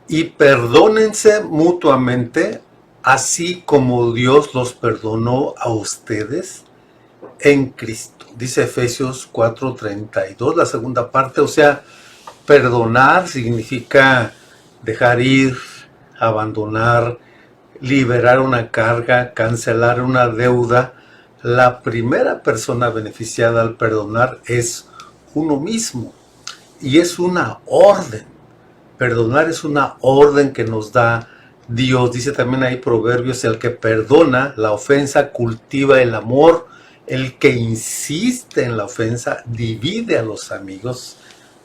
y perdónense mutuamente, así como Dios los perdonó a ustedes en Cristo. Dice Efesios 4:32, la segunda parte. O sea, perdonar significa dejar ir, abandonar, liberar una carga, cancelar una deuda. La primera persona beneficiada al perdonar es uno mismo, y es una orden. Perdonar es una orden que nos da Dios. Dice también ahí Proverbios: el que perdona la ofensa cultiva el amor, el que insiste en la ofensa divide a los amigos.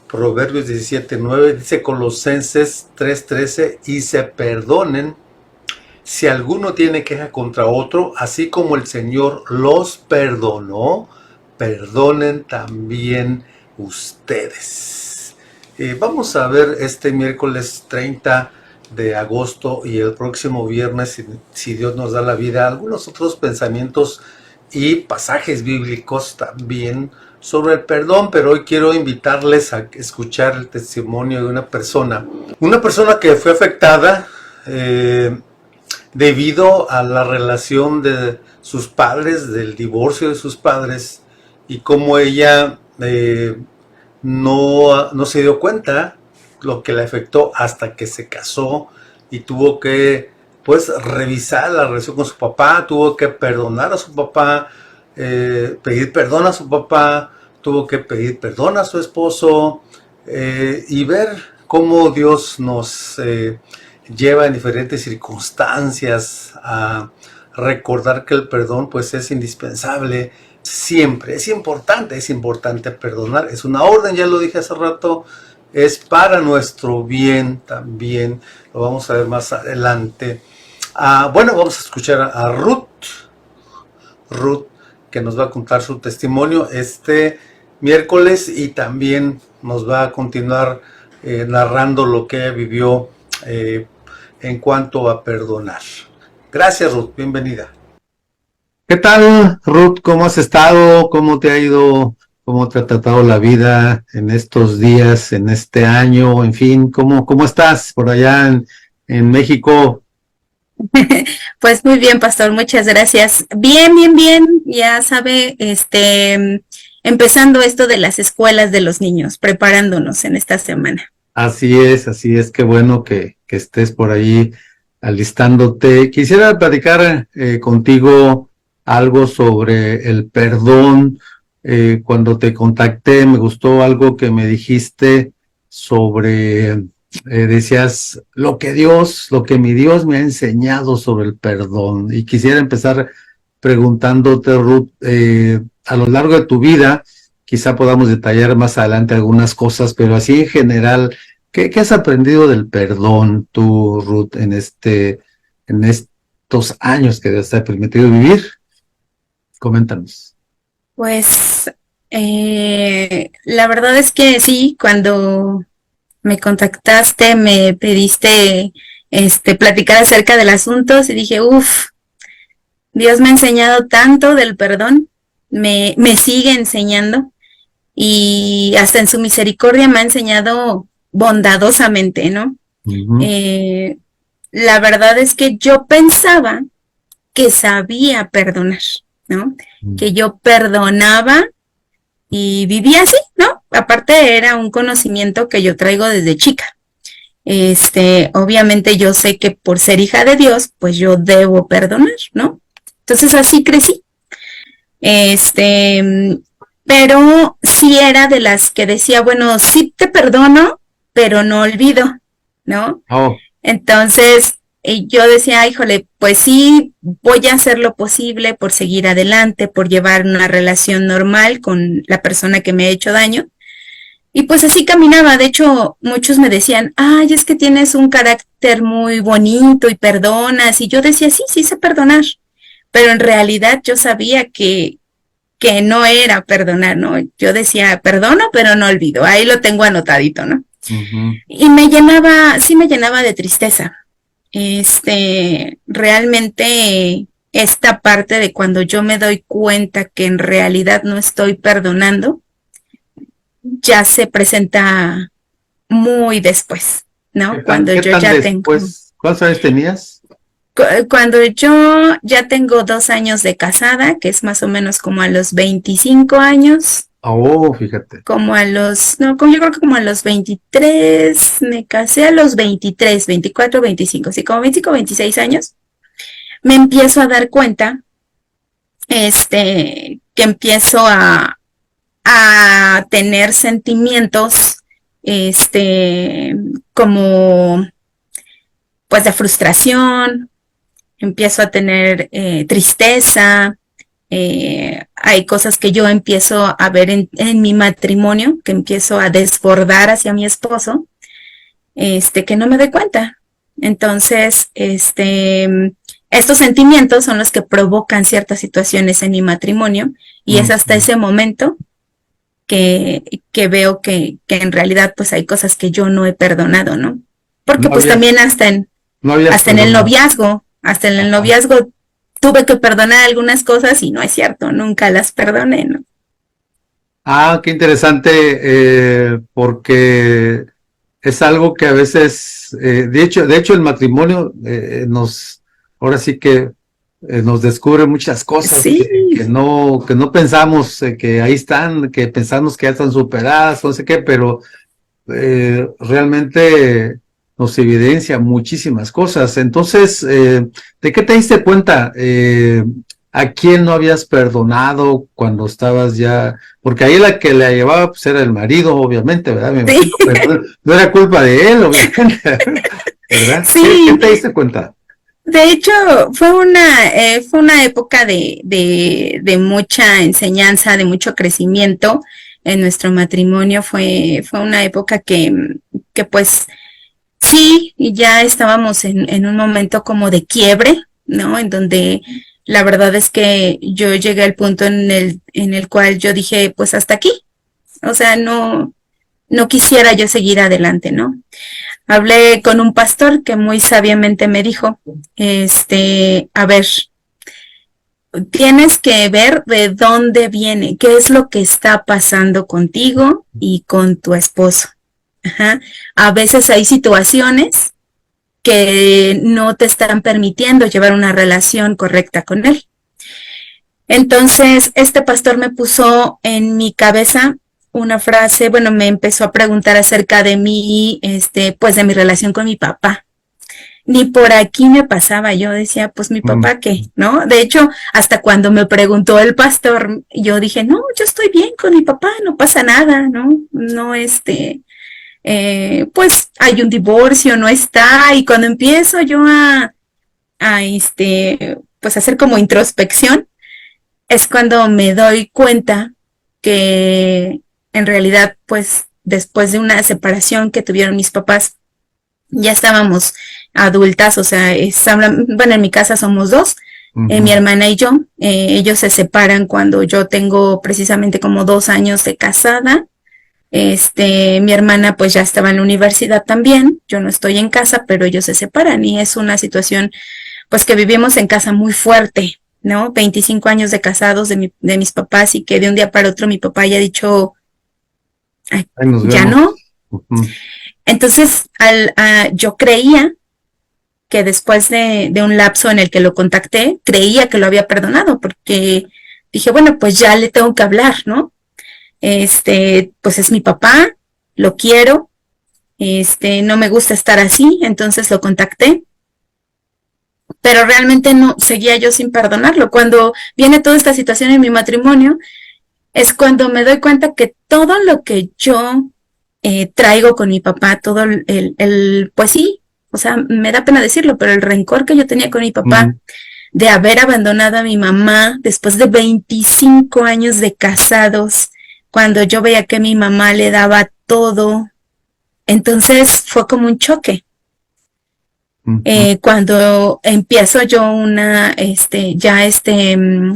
Proverbios 17:9. Dice Colosenses 3:13: y se perdonen si alguno tiene queja contra otro, así como el Señor los perdonó, perdonen también ustedes. Vamos a ver este miércoles 30 de agosto y el próximo viernes, si Dios nos da la vida, algunos otros pensamientos y pasajes bíblicos también sobre el perdón, pero hoy quiero invitarles a escuchar el testimonio de una persona que fue afectada debido a la relación de sus padres, del divorcio de sus padres, y cómo ella no se dio cuenta lo que le afectó hasta que se casó y tuvo que pues revisar la relación con su papá, tuvo que perdonar a su papá, pedir perdón a su papá, tuvo que pedir perdón a su esposo, y ver cómo Dios nos lleva en diferentes circunstancias a recordar que el perdón pues es indispensable siempre. Es importante perdonar, es una orden, ya lo dije hace rato, es para nuestro bien también, lo vamos a ver más adelante. Bueno, vamos a escuchar a Ruth, que nos va a contar su testimonio este miércoles, y también nos va a continuar narrando lo que vivió en cuanto a perdonar. Gracias, Ruth, bienvenida. ¿Qué tal, Ruth? ¿Cómo has estado? ¿Cómo te ha ido? ¿Cómo te ha tratado la vida en estos días, en este año? En fin, ¿cómo estás por allá en México? Pues muy bien, pastor, muchas gracias. Bien, bien, bien. Ya sabe, empezando esto de las escuelas de los niños, preparándonos en esta semana. Así es, qué bueno que estés por ahí alistándote. Quisiera platicar contigo algo sobre el perdón. Cuando te contacté, me gustó algo que me dijiste sobre, decías, lo que mi Dios me ha enseñado sobre el perdón. Y quisiera empezar preguntándote, Ruth, a lo largo de tu vida, quizá podamos detallar más adelante algunas cosas, pero así en general, ¿qué has aprendido del perdón tú, Ruth, en estos años que Dios te ha permitido vivir? Coméntanos. Pues la verdad es que sí, cuando me contactaste, me pediste platicar acerca del asunto, y dije, uff, Dios me ha enseñado tanto del perdón, me sigue enseñando, y hasta en su misericordia me ha enseñado bondadosamente, ¿no? Uh-huh. Eh, la verdad es que yo pensaba que sabía perdonar, ¿no? Que yo perdonaba y vivía así, ¿no? Aparte era un conocimiento que yo traigo desde chica. Obviamente yo sé que por ser hija de Dios, pues yo debo perdonar, ¿no? Entonces así crecí. Pero sí era de las que decía, bueno, sí te perdono, pero no olvido, ¿no? Oh. Entonces yo decía, híjole, pues sí, voy a hacer lo posible por seguir adelante, por llevar una relación normal con la persona que me ha hecho daño. Y pues así caminaba. De hecho, muchos me decían, ay, es que tienes un carácter muy bonito y perdonas. Y yo decía, sí, sí sé perdonar. Pero en realidad yo sabía que no era perdonar, ¿no? Yo decía, perdono, pero no olvido. Ahí lo tengo anotadito, ¿no? Uh-huh. Y sí me llenaba de tristeza. Realmente esta parte de cuando yo me doy cuenta que en realidad no estoy perdonando, ya se presenta muy después, ¿no? Cuando qué yo tan ya tengo, después? ¿Cuántos años tenías? cuando yo ya tengo 2 años de casada, que es más o menos como a los 25 años, Oh, fíjate. como a los, no, como yo creo que como a los 23, me casé a los 23, 24, 25, sí, como 25, 26 años, me empiezo a dar cuenta, que empiezo a tener sentimientos, como, pues de frustración, empiezo a tener tristeza, hay cosas que yo empiezo a ver en mi matrimonio, que empiezo a desbordar hacia mi esposo, que no me doy cuenta. Entonces, estos sentimientos son los que provocan ciertas situaciones en mi matrimonio y es hasta ese momento que veo que en realidad pues hay cosas que yo no he perdonado, ¿no? Porque No pues también habías, no habías hasta en el perdonado. noviazgo, hasta en el Ajá. noviazgo tuve que perdonar algunas cosas y no es cierto, nunca las perdoné, ¿no? Ah, qué interesante, porque es algo que a veces, de hecho el matrimonio ahora sí que nos descubre muchas cosas Sí, que no pensamos que ahí están, que pensamos que ya están superadas, no sé qué, pero realmente nos evidencia muchísimas cosas. Entonces, ¿de qué te diste cuenta? ¿A quién no habías perdonado cuando estabas ya? Porque ahí la que la llevaba pues era el marido, obviamente, ¿verdad? Me sí, imagino, pero no era culpa de él, obviamente, ¿verdad? ¿Qué sí. te diste cuenta? De hecho, fue una época de mucha enseñanza, de mucho crecimiento en nuestro matrimonio. Fue una época que pues sí, y ya estábamos en un momento como de quiebre, ¿no? En donde la verdad es que yo llegué al punto en el cual yo dije, pues hasta aquí. O sea, no quisiera yo seguir adelante, ¿no? Hablé con un pastor que muy sabiamente me dijo, a ver, tienes que ver de dónde viene, qué es lo que está pasando contigo y con tu esposo. Ajá. A veces hay situaciones que no te están permitiendo llevar una relación correcta con él. Entonces, este pastor me puso en mi cabeza una frase, bueno, me empezó a preguntar acerca de mí, pues de mi relación con mi papá. Ni por aquí me pasaba, yo decía, pues mi Mm, papá qué, ¿no? De hecho, hasta cuando me preguntó el pastor, yo dije, no, yo estoy bien con mi papá, no pasa nada, ¿no? No, pues hay un divorcio, no está, y cuando empiezo yo pues hacer como introspección, es cuando me doy cuenta que en realidad, pues después de una separación que tuvieron mis papás, ya estábamos adultas, o sea, bueno, en mi casa somos dos, mi ujú. hermana y yo, ellos se separan cuando yo tengo precisamente como 2 años de casada, mi hermana pues ya estaba en la universidad también, yo no estoy en casa, pero ellos se separan y es una situación pues que vivimos en casa muy fuerte, ¿no? 25 años de casados de mis papás y que de un día para otro mi papá haya dicho, "Ay, Ahí nos ya no". vemos. Ujú. Entonces, yo creía que después de un lapso en el que lo contacté, creía que lo había perdonado porque dije, bueno, pues ya le tengo que hablar, ¿no? Pues es mi papá, lo quiero, no me gusta estar así, entonces lo contacté, pero realmente no, seguía yo sin perdonarlo. Cuando viene toda esta situación en mi matrimonio, es cuando me doy cuenta que todo lo que yo traigo con mi papá, todo pues sí, o sea, me da pena decirlo, pero el rencor que yo tenía con mi papá Mm. de haber abandonado a mi mamá después de 25 años de casados, cuando yo veía que mi mamá le daba todo, entonces fue como un choque. Ujú. Cuando empiezo yo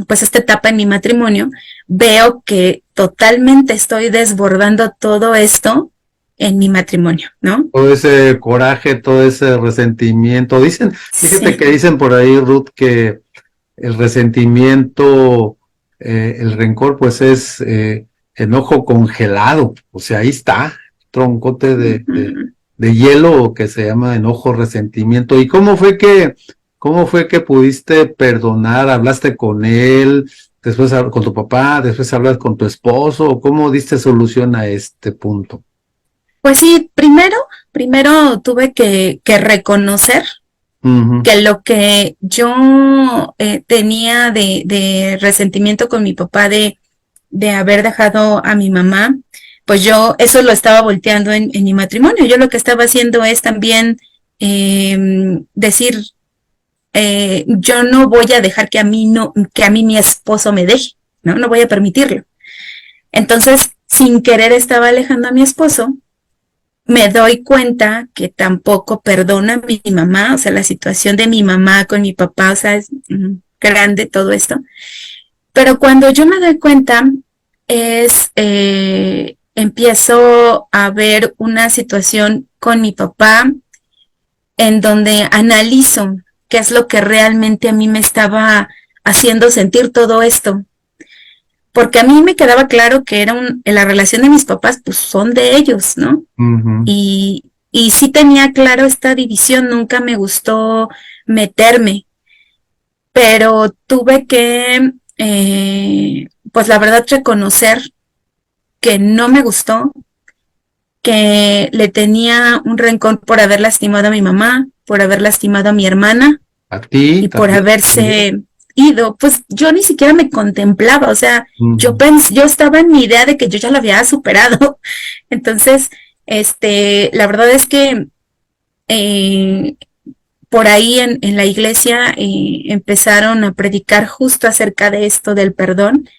pues esta etapa en mi matrimonio, veo que totalmente estoy desbordando todo esto en mi matrimonio, ¿no? Todo ese coraje, todo ese resentimiento. Fíjate Sí. que dicen por ahí, Ruth, que el resentimiento, el rencor, pues es enojo congelado. O sea, ahí está, troncote Uh -huh. de hielo que se llama enojo, resentimiento. ¿Y cómo fue que pudiste perdonar? ¿Hablaste con él, después con tu papá, después hablas con tu esposo? ¿Cómo diste solución a este punto? Pues sí, primero tuve que reconocer Ujú. que lo que yo tenía de resentimiento con mi papá de haber dejado a mi mamá, pues yo eso lo estaba volteando en mi matrimonio. Yo lo que estaba haciendo es también decir, yo no voy a dejar que a mí no, que a mí mi esposo me deje, ¿no? No voy a permitirlo. Entonces, sin querer estaba alejando a mi esposo, me doy cuenta que tampoco perdona a mi mamá, o sea, la situación de mi mamá con mi papá, o sea, es grande todo esto. Pero cuando yo me doy cuenta, empiezo a ver una situación con mi papá en donde analizo qué es lo que realmente a mí me estaba haciendo sentir todo esto. Porque a mí me quedaba claro que la relación de mis papás, pues son de ellos, ¿no? Ujú. Y sí tenía claro esta división, nunca me gustó meterme, pero tuve que, pues la verdad, reconocer que no me gustó, que le tenía un rencor por haber lastimado a mi mamá, por haber lastimado a mi hermana ¿A ti y por también? haberse ido. Pues yo ni siquiera me contemplaba, o sea, Ujú. yo estaba en mi idea de que yo ya lo había superado. Entonces, la verdad es que eh, por ahí en la iglesia empezaron a predicar justo acerca de esto del perdón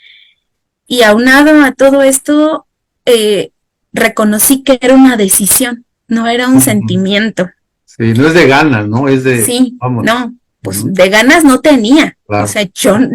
y aunado a todo esto, eh, reconocí que era una decisión, no era un Ujú. sentimiento. Sí, no es de ganas, ¿no? Es de, Sí, vámonos. no, pues Ujú. de ganas no tenía. O Claro. sea,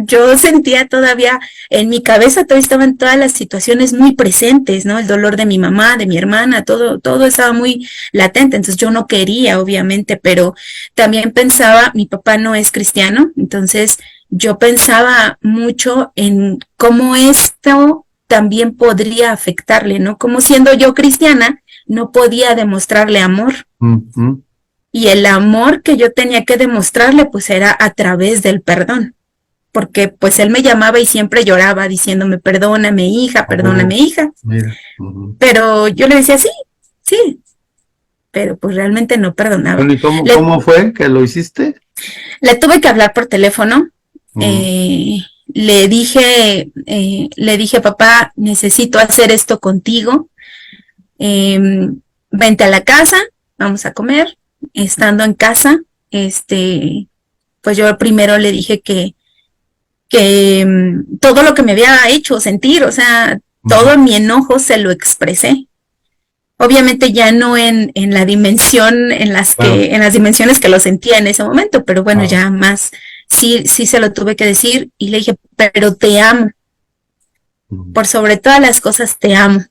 yo sentía todavía, en mi cabeza todavía estaban todas las situaciones muy presentes, ¿no? El dolor de mi mamá, de mi hermana, todo estaba muy latente. Entonces yo no quería, obviamente, pero también pensaba, mi papá no es cristiano, entonces yo pensaba mucho en cómo esto también podría afectarle, ¿no? Como siendo yo cristiana, no podía demostrarle amor. Ujú. Y el amor que yo tenía que demostrarle, pues era a través del perdón. Porque pues él me llamaba y siempre lloraba diciéndome, Oh, perdóname, hija. mira. Ujú. Pero yo le decía, sí, sí, pero pues realmente no perdonaba. Bueno, ¿y Le, cómo fue que lo hiciste? le tuve que hablar por teléfono. Ujú. Le dije, papá, necesito hacer esto contigo. Eh, Vente a la casa, vamos a comer. Estando en casa, pues yo primero le dije que todo lo que me había hecho sentir, o sea, Ujú. todo mi enojo se lo expresé. Obviamente ya no en la dimensión Claro. en las dimensiones que lo sentía en ese momento, pero bueno, Claro. ya más, sí se lo tuve que decir y le dije, pero te amo, Ujú. por sobre todas las cosas te amo.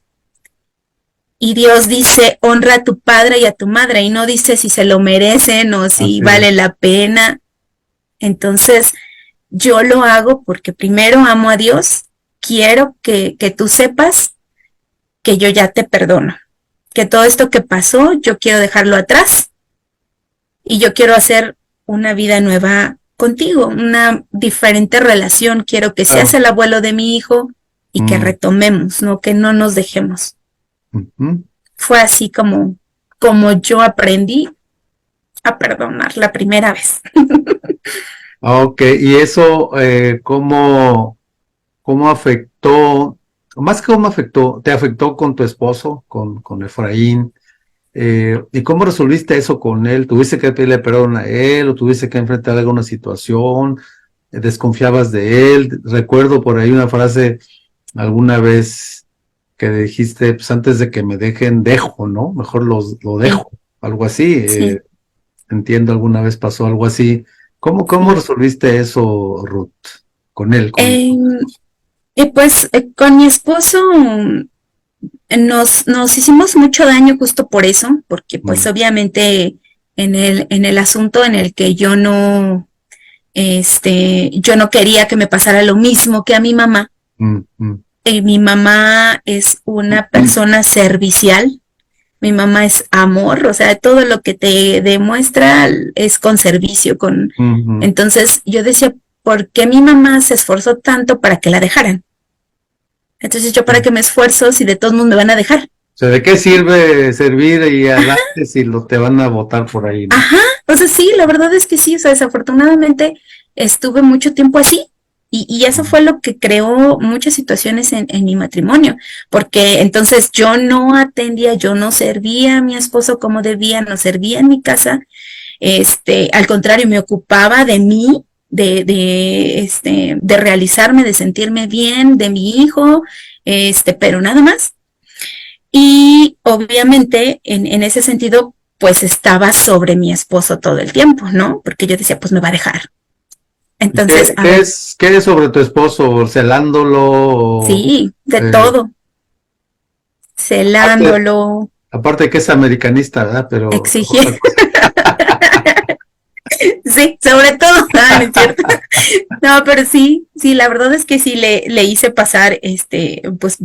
Y Dios dice, honra a tu padre y a tu madre, y no dice si se lo merecen o si Así es. vale la pena. Entonces, yo lo hago porque primero amo a Dios, quiero que tú sepas que yo ya te perdono, que todo esto que pasó, yo quiero dejarlo atrás y yo quiero hacer una vida nueva contigo, una diferente relación, quiero que seas Claro. el abuelo de mi hijo y que Mm. retomemos, no que no nos dejemos. Ujú. Fue así como yo aprendí a perdonar la primera vez. Ok, y eso, ¿cómo afectó? Más que cómo afectó, ¿te afectó con tu esposo, con Efraín? ¿Y cómo resolviste eso con él? ¿Tuviste que pedirle perdón a él o tuviste que enfrentar alguna situación? ¿Desconfiabas de él? Recuerdo por ahí una frase alguna vez que dijiste, pues antes de que me dejen, dejo, ¿no? Mejor lo Sí, dejo, algo así. sí, Entiendo, alguna vez pasó algo así. ¿Cómo sí. resolviste eso, Ruth? Con él, Eh, con tu esposo. pues con mi esposo nos hicimos mucho daño justo por eso, porque pues Mm. obviamente en el asunto en el que yo no quería que me pasara lo mismo que a mi mamá. Mm. Mm. Mi mamá es una persona servicial, mi mamá es amor, o sea, todo lo que te demuestra es con servicio, con... Ujú. Entonces yo decía, ¿por qué mi mamá se esforzó tanto para que la dejaran? Entonces yo para qué me esfuerzo si de todos modos me van a dejar. O sea, ¿de qué sirve servir y adelante si te van a votar por ahí, no? Ajá, o sea, sí, la verdad es que sí, o sea, desafortunadamente estuve mucho tiempo así y eso fue lo que creó muchas situaciones en mi matrimonio, porque entonces yo no atendía, yo no servía a mi esposo como debía, no servía en mi casa, al contrario, me ocupaba de mí, de realizarme, de sentirme bien, de mi hijo, pero nada más. Y obviamente en ese sentido, pues estaba sobre mi esposo todo el tiempo, ¿no? Porque yo decía, pues me va a dejar. Entonces, a ver, Qué es sobre tu esposo? ¿Celándolo? sí, de Eh, todo, aparte, celándolo, aparte que es americanista, ¿verdad? Pero exigía, otra cosa. sí, sobre todo, no, no es cierto. No, pero sí, sí, la verdad es que sí le hice pasar, pues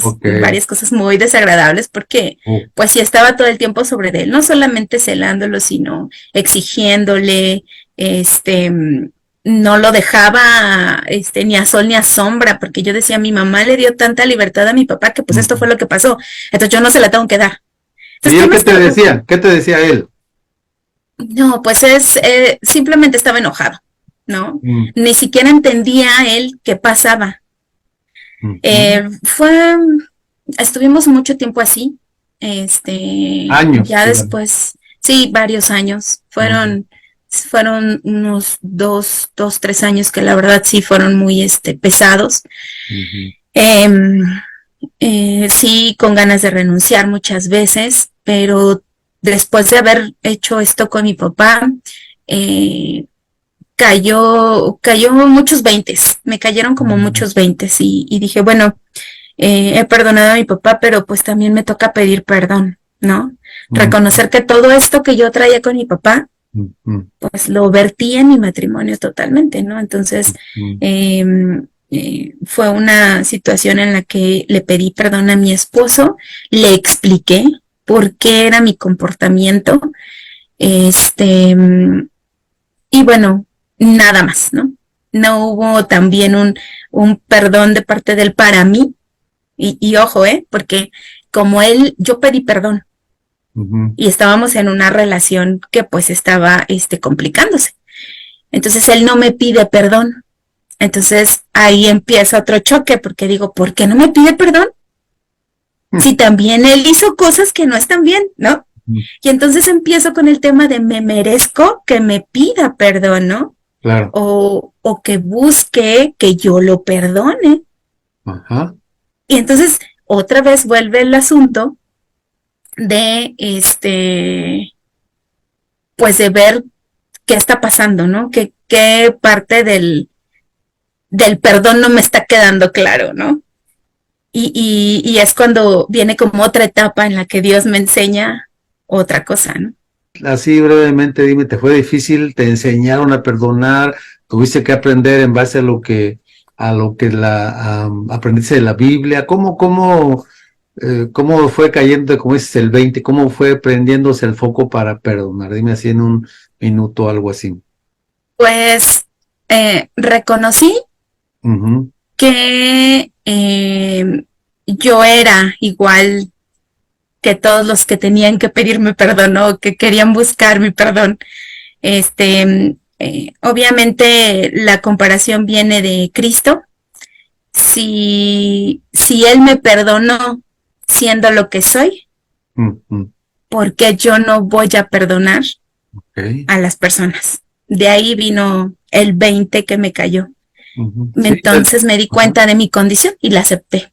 Ok. varias cosas muy desagradables porque, Uh, pues sí estaba todo el tiempo sobre de él, no solamente celándolo, sino exigiéndole, no lo dejaba, ni a sol ni a sombra, porque yo decía, mi mamá le dio tanta libertad a mi papá que pues esto fue ujú. lo que pasó, entonces yo no se la tengo que dar. ¿Y Entonces, ¿qué él qué más te preocupa? decía? ¿Qué te decía él? No, pues simplemente estaba enojado, ¿no? Mm, Ni siquiera entendía él qué pasaba. ujú. Fue, estuvimos mucho tiempo así, Años, ya digamos. después, sí, varios años, Ujú, fueron unos 3 años que la verdad sí fueron muy, pesados. ujú, Em, sí, con ganas de renunciar muchas veces, pero después de haber hecho esto con mi papá, eh, cayó muchos veintes, me cayeron como ujú, muchos veintes y dije, bueno, he perdonado a mi papá, pero pues también me toca pedir perdón, ¿no? ujú, Reconocer que todo esto que yo traía con mi papá, ujú, pues lo vertí en mi matrimonio totalmente, ¿no? Entonces, ujú, eh, fue una situación en la que le pedí perdón a mi esposo, le expliqué por qué era mi comportamiento, este, y bueno, nada más, ¿no? No hubo también un perdón de parte de él para mí, y ojo, porque como él, yo pedí perdón ujú. y estábamos en una relación que pues estaba, complicándose. Entonces él no me pide perdón. Entonces ahí empieza otro choque porque digo, ¿por qué no me pide perdón? Si también él hizo cosas que no están bien, ¿no? Ujú. Y entonces empiezo con el tema de me merezco que me pida perdón, ¿no? Claro. O que busque que yo lo perdone. Ajá. Y entonces otra vez vuelve el asunto de pues de ver qué está pasando, ¿no? Qué parte del perdón no me está quedando claro, ¿no? Y es cuando viene como otra etapa en la que Dios me enseña otra cosa, ¿no? Así brevemente, dime, ¿te fue difícil? ¿Te enseñaron a perdonar? ¿Tuviste que aprender en base a lo que aprendiste de la Biblia? ¿Cómo fue cayendo, como dices, el 20? ¿Cómo fue prendiéndose el foco para perdonar? Dime así en un minuto o algo así. Pues reconocí Ujú, que yo era igual que todos los que tenían que pedirme perdón o que querían buscar mi perdón. Obviamente la comparación viene de Cristo. Si Él me perdonó siendo lo que soy, ujú, ¿por qué yo no voy a perdonar ok, a las personas? De ahí vino el 20 que me cayó. ujú. Sí, Entonces me di ajá. cuenta de mi condición y la acepté.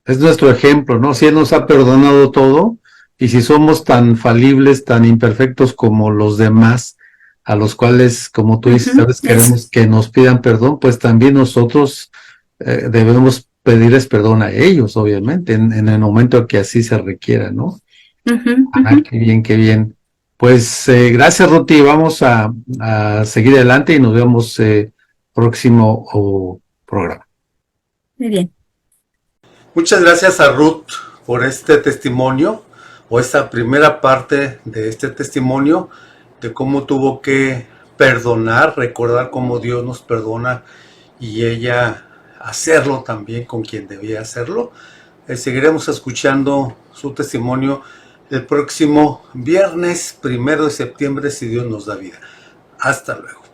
Es nuestro ejemplo, ¿no? Si Él nos ha perdonado todo, y si somos tan falibles, tan imperfectos como los demás, a los cuales, como tú dices, Ujú, sabes, eso. queremos que nos pidan perdón, pues también nosotros debemos pedirles perdón a ellos, obviamente, en el momento que así se requiera, ¿no? Ujú, Ah, ujú. qué bien, qué bien. Pues gracias, Ruti. Vamos a seguir adelante y nos vemos próximo programa. Muy bien. Muchas gracias a Ruth por este testimonio, o esta primera parte de este testimonio de cómo tuvo que perdonar, recordar cómo Dios nos perdona y ella hacerlo también con quien debía hacerlo. Seguiremos escuchando su testimonio el próximo viernes 1 de septiembre, si Dios nos da vida. Hasta luego.